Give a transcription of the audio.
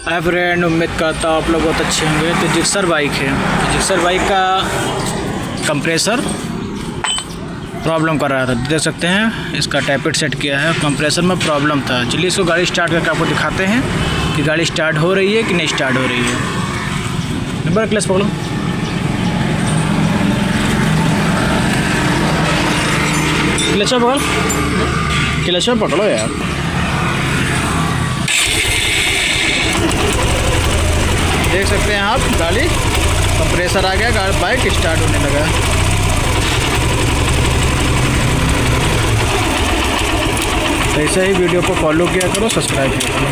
Hi friend, उम्मीद करता हूँ आप लोग बहुत अच्छे होंगे। तो जिक्सर बाइक है, जिक्सर बाइक का कंप्रेसर प्रॉब्लम कर रहा था। देख सकते हैं इसका टैपेट सेट किया है, कंप्रेसर में प्रॉब्लम था। चलिए इसको गाड़ी स्टार्ट करके आपको दिखाते हैं कि गाड़ी स्टार्ट हो रही है कि नहीं स्टार्ट हो रही है। नंबर क्लच पकड़ो, क्लच पकड़, क्लच पकड़ो यार। देख सकते हैं आप, गाड़ी कंप्रेसर आ गया, गाड़ी बाइक स्टार्ट होने लगा। ऐसे ही वीडियो को फॉलो किया करो, सब्सक्राइब किया करो।